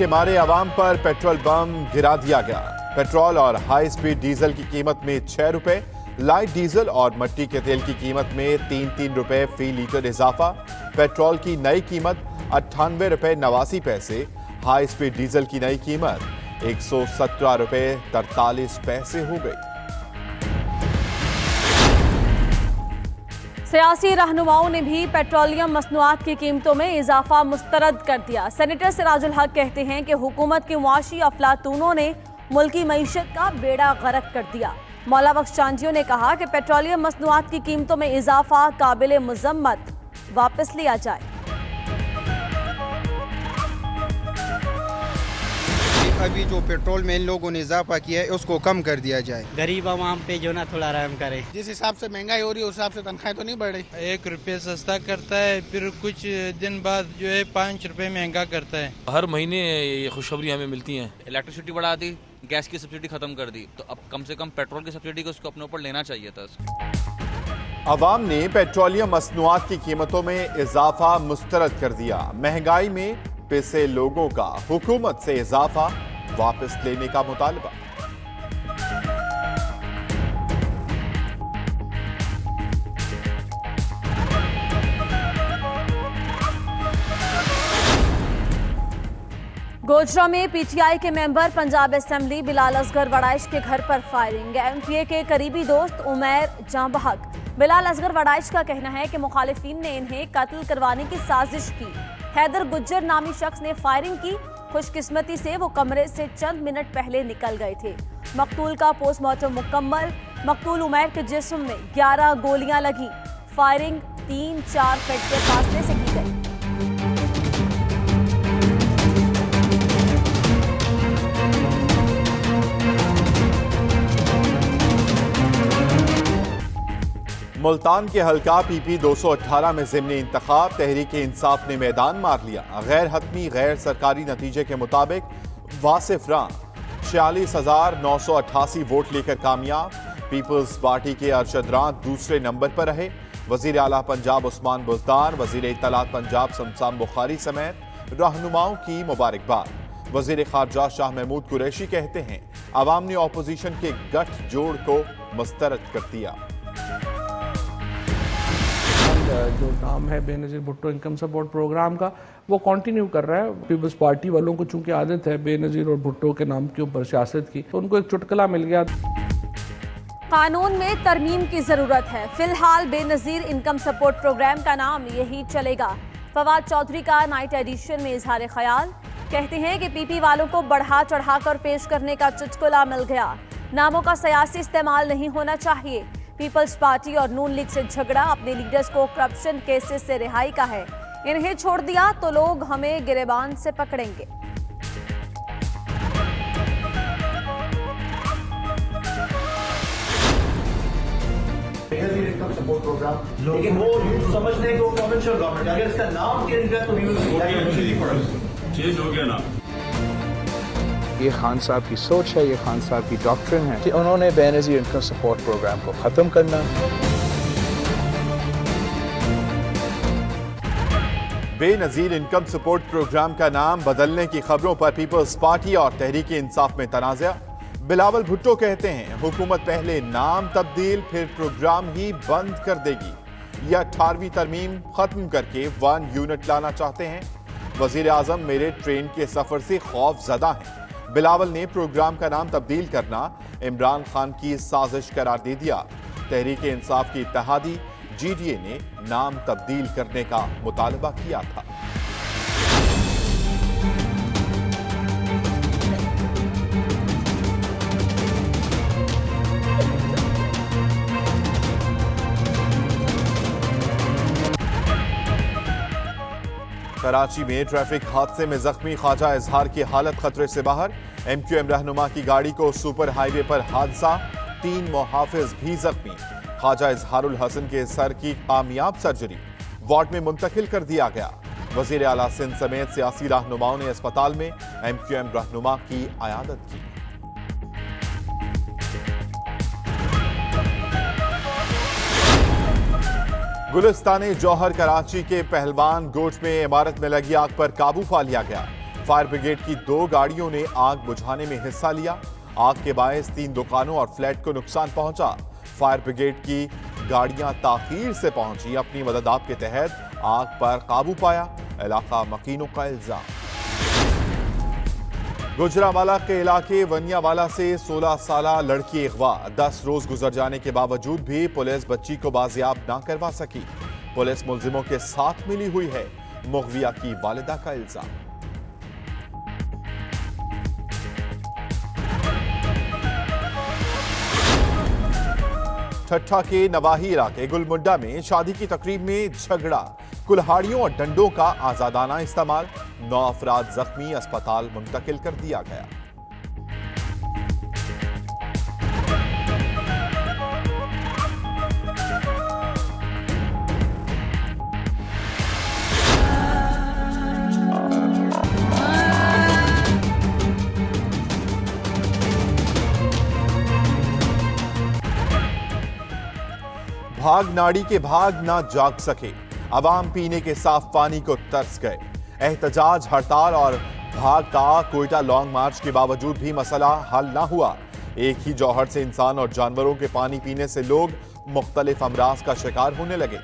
के मारे आवाम पर पेट्रोल बम गिरा दिया गया। पेट्रोल और हाई स्पीड डीजल की कीमत में 6 रुपए, लाइट डीजल और मट्टी के तेल की कीमत में 3-3 रुपए फी लीटर इजाफा। पेट्रोल की नई कीमत 98 रुपए 89 पैसे, हाई स्पीड डीजल की नई कीमत 117 रुपए 43 पैसे हो गई। सियासी रहनुमाओं ने भी पेट्रोलियम मसनूआत की कीमतों में इजाफा मुस्तरद कर दिया। सेनेटर सिराजुल हक कहते हैं कि हुकूमत के मुआशी अफलातूनों ने मुल्की मईशत का बेड़ा गर्क कर दिया। मौला बख्श चांदियों ने कहा कि पेट्रोलियम मसनूआत की कीमतों में इजाफा काबिल मुजम्मत, वापस लिया जाए। अभी जो पेट्रोल में इन लोगों ने इजाफा किया है उसको कम कर दिया जाए। गरीब आवाम पे जो ना थोड़ा रहम करे। जिस हिसाब से महंगाई हो रही है उस हिसाब से तनख्वाहें तो नहीं बढ़ रही। 1 रुपये सस्ता करता है, फिर कुछ दिन बाद जो है 5 रुपये महंगा करता है। हर महीने ये खुशखबरी हमें मिलती हैं। इलेक्ट्रिसिटी बढ़ा दी, गैस की सब्सिडी खत्म कर दी, तो अब कम से कम पेट्रोल की सब्सिडी को उसको अपने ऊपर लेना चाहिए था। अवाम ने पेट्रोलियम मसनूआत की कीमतों में इजाफा मुस्तरद कर दिया। महंगाई में पिसे लोगों का हुकूमत से इजाफा वापस लेने का मुतालबा। गोजरा में पीटीआई के मेंबर पंजाब असेंबली बिलाल असगर वड़ाइश के घर पर फायरिंग। एमपीए के करीबी दोस्त उमैर जां बहक। बिलाल असगर वड़ाइश का कहना है कि मुखालिफिन ने इन्हें कत्ल करवाने की साजिश की। हैदर गुज्जर नामी शख्स ने फायरिंग की। खुशकिस्मती से वो कमरे से चंद मिनट पहले निकल गए थे। मकतूल का पोस्टमार्टम मुकम्मल। मकतूल उमैर के जिस्म में 11 गोलियां लगी। फायरिंग 3-4 फीट के फासले से की गई। मुल्तान के हल्का पीपी 218 में ज़िमनी इंतखाब, तहरीक इंसाफ ने मैदान मार लिया। गैर हतमी गैर सरकारी नतीजे के मुताबिक वासिफ रां 46,988 वोट लेकर कामयाब। पीपल्स पार्टी के अरशद रां दूसरे नंबर पर रहे। वजीर आला पंजाब उस्मान बुज़दार, वजीर इत्तलात पंजाब शमशान बुखारी समेत रहनुमाओं की मुबारकबाद। वजीर खारजा शाह महमूद कुरैशी कहते हैं अवाम ने अपोजिशन के गठजोड़ को मुस्तरद कर दिया। जो नाम है Benazir Bhutto income support program का, वो कंटिन्यू कर रहा है। पीपल्स पार्टी वालों को चूंकि आदत है बेनज़ीर और भुट्टो के नाम के ऊपर सियासत की, तो उनको एक चुटकुला मिल गया। कानून में तरमीम की जरूरत है। फिलहाल बेनज़ीर इनकम सपोर्ट प्रोग्राम का नाम यही चलेगा। फवाद चौधरी का नाइट एडिशन में इजहार ख्याल। कहते हैं कि पीपी वालों को बढ़ा चढ़ाकर पेश करने का चुटकुला मिल गया। नामों का सियासी इस्तेमाल नहीं होना चाहिए। पीपल्स पार्टी और नून लीग से झगड़ा अपने लीडर्स को करप्शन केसेस से रिहाई का है। इन्हें छोड़ दिया तो लोग हमें गिरेबान से पकड़ेंगे। इनकम सपोर्ट प्रोग्राम, लेकिन वो समझते हैं कि वो कॉमर्शियल गवर्नमेंट, अगर इसका नाम चेंज किया तो चेंज हो गया ना। ये खान साहब की सोच है, ये खान साहब की डॉक्ट्रिन है कि उन्होंने बेनज़ीर इनकम सपोर्ट प्रोग्राम को ख़त्म करना। बेनज़ीर इनकम सपोर्ट प्रोग्राम का नाम बदलने की खबरों पर पीपल्स पार्टी और तहरीक इंसाफ में तनाज़ा। बिलावल भुट्टो कहते हैं हुकूमत पहले नाम तब्दील फिर प्रोग्राम ही बंद कर देगी। या 18वीं तरमीम खत्म करके 1 यूनिट लाना चाहते हैं। वजीर आजम मेरे ट्रेन के सफर से खौफजदा हैं। बिलावल ने प्रोग्राम का नाम तब्दील करना इमरान खान की साजिश करार दे दिया। तहरीक इंसाफ की इत्तेहादी जीडीए ने नाम तब्दील करने का मुतालबा किया था। कराची में ट्रैफिक हादसे में जख्मी ख्वाजा इजहार की हालत खतरे से बाहर। एमक्यूएम रहनुमा की गाड़ी को सुपर हाईवे पर हादसा, 3 मुहाफिज भी जख्मी। ख्वाजा इजहारुल हसन के सर की कामयाब सर्जरी वार्ड में मुंतकिल कर दिया गया। वजीर आला सिंध समेत सियासी रहनुमाओं ने अस्पताल में एमक्यूएम रहनुमा की अयादत की। गुलिस्तान जौहर कराची के पहलवान गोट में इमारत में लगी आग पर काबू पा लिया गया। फायर ब्रिगेड की 2 गाड़ियों ने आग बुझाने में हिस्सा लिया। आग के बायस 3 दुकानों और फ्लैट को नुकसान पहुंचा। फायर ब्रिगेड की गाड़ियां ताखीर से पहुंची। अपनी मदद आप के तहत आग पर काबू पाया। इलाका मकीनों का इल्जाम। गुजरांवाला के इलाके वनियावाला से 16 साला लड़की अगवा। 10 रोज गुजर जाने के बावजूद भी पुलिस बच्ची को बाजियाब ना करवा सकी। पुलिस मुलजिमों के साथ मिली हुई है। मुगविया की वालिदा का इल्जाम। ठट्ठा के नवाही इलाके गुलमुंडा में शादी की तकरीब में झगड़ा। कुल्हाड़ियों और डंडों का आजादाना इस्तेमाल। 9 अफराद जख्मी, अस्पताल मुंतकिल कर दिया गया। भाग नाड़ी के भाग ना जाग सके। अवाम पीने के साफ पानी को तरस गए। एहतजाज, हड़ताल और भाग का कोयटा लॉन्ग मार्च के बावजूद भी मसला हल ना हुआ। एक ही जौहर से इंसान और जानवरों के पानी पीने से लोग मुख्तलिफ अमराज का शिकार होने लगे।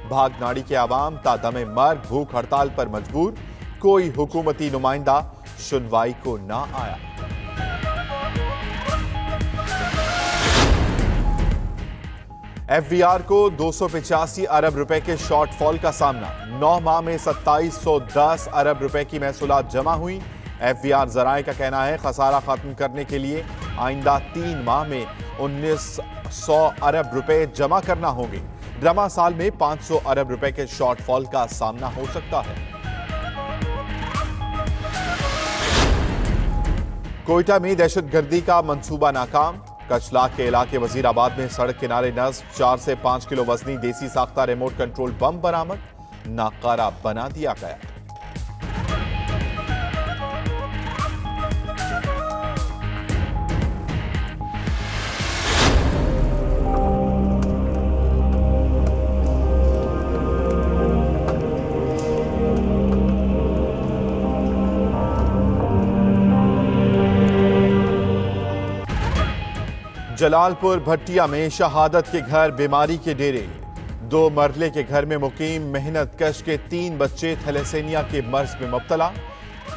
भाग नाड़ी के अवाम तादमे मर्ग भूख हड़ताल पर मजबूर। कोई हुकूमती नुमाइंदा सुनवाई को ना आया। एफबीआर को 285 अरब रुपए के शॉर्टफॉल का सामना। 9 माह में 2710 अरब रुपए की महसूलात जमा हुई। एफबीआर जराए का कहना है खसारा खत्म करने के लिए आइंदा 3 माह में 1900 अरब रुपए जमा करना होंगे। ड्रामा साल में 500 अरब रुपए के शॉर्टफॉल का सामना हो सकता है। कोयटा में दहशतगर्दी का मंसूबा नाकाम। कचलाक के इलाके वजीराबाद में सड़क किनारे नस्ब 4 से 5 किलो वजनी देसी साख्ता रिमोट कंट्रोल बम बरामद। नाकारा बना दिया गया। जलालपुर भट्टिया में शहादत के घर बीमारी के डेरे। 2 मरले के घर में मुकीम मेहनत कश के 3 बच्चे थैलेसीमिया के मर्ज में मुब्तला।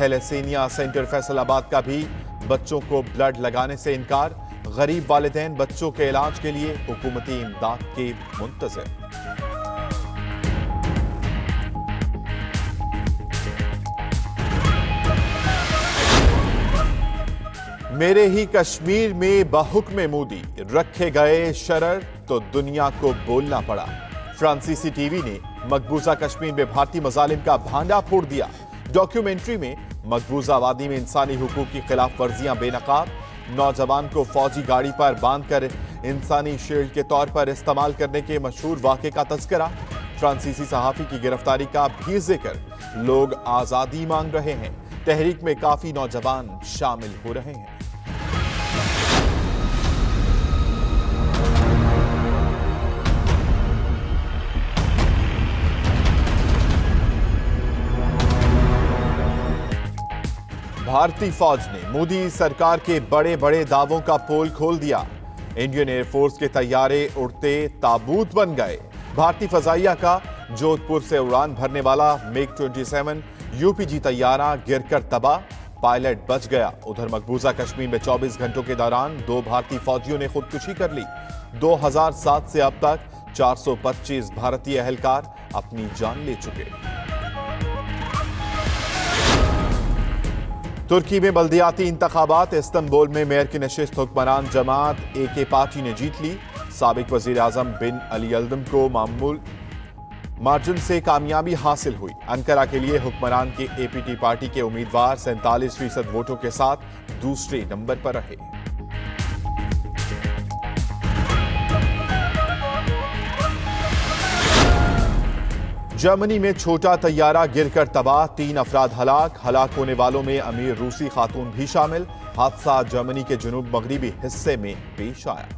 थैलेसीमिया सेंटर फैसलाबाद का भी बच्चों को ब्लड लगाने से इनकार। गरीब वालिदैन बच्चों के इलाज के लिए हुकूमती इमदाद के मुंतज़िर। मेरे ही कश्मीर में बहुक्म मोदी रखे गए शरर तो दुनिया को बोलना पड़ा। फ्रांसीसी टीवी ने मकबूजा कश्मीर में भारतीय मजालिम का भांडा फोड़ दिया। डॉक्यूमेंट्री में मकबूजा वादी में इंसानी हुकूक की खिलाफ वर्जियां बेनकाब। नौजवान को फौजी गाड़ी पर बांधकर इंसानी शील्ड के तौर पर इस्तेमाल करने के मशहूर वाक़े का तज़किरा। फ्रांसीसी सहाफ़ी की गिरफ्तारी का भी जिक्र। लोग आज़ादी मांग रहे हैं। तहरीक में काफी नौजवान शामिल हो रहे हैं। भारतीय फौज ने मोदी सरकार के बड़े बड़े दावों का पोल खोल दिया। इंडियन एयरफोर्स के तैयारे उड़ते ताबूत बन गए। भारतीय फजाइया का जोधपुर से उड़ान भरने वाला मिग 27 यूपीजी तैयारा गिरकर तबाह। पायलट बच गया। उधर मकबूजा कश्मीर में 24 घंटों के दौरान 2 भारतीय फौजियों ने खुदकुशी कर ली। 2007 से अब तक 425 भारतीय एहलकार अपनी जान ले चुके। तुर्की में बल्दियाती इंतखाबात। इस्तांबुल में मेयर की नशिस्त हुक्मरान जमात AK पार्टी ने जीत ली। साबिक वजीर आजम बिन अली यल्दम को मामूल मार्जिन से कामयाबी हासिल हुई। अंकारा के लिए हुक्मरान के APT पार्टी के उम्मीदवार 47% वोटों के साथ दूसरे नंबर पर रहे। जर्मनी में छोटा तैयारा गिरकर तबाह। 3 अफराद हलाक। हलाक होने वालों में अमीर रूसी खातून भी शामिल। हादसा जर्मनी के जुनूब मगरिबी हिस्से में पेश आया।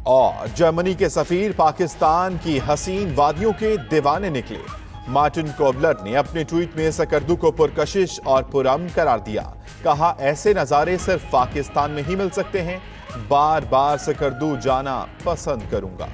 और जर्मनी के सफीर पाकिस्तान की हसीन वादियों के दीवाने निकले। मार्टिन कोबलर ने अपने ट्वीट में सकर्दू को पुरकशिश और पुरअमन करार दिया। कहा, ऐसे नज़ारे सिर्फ पाकिस्तान में ही मिल सकते हैं। बार बार सकर्दू जाना पसंद करूंगा।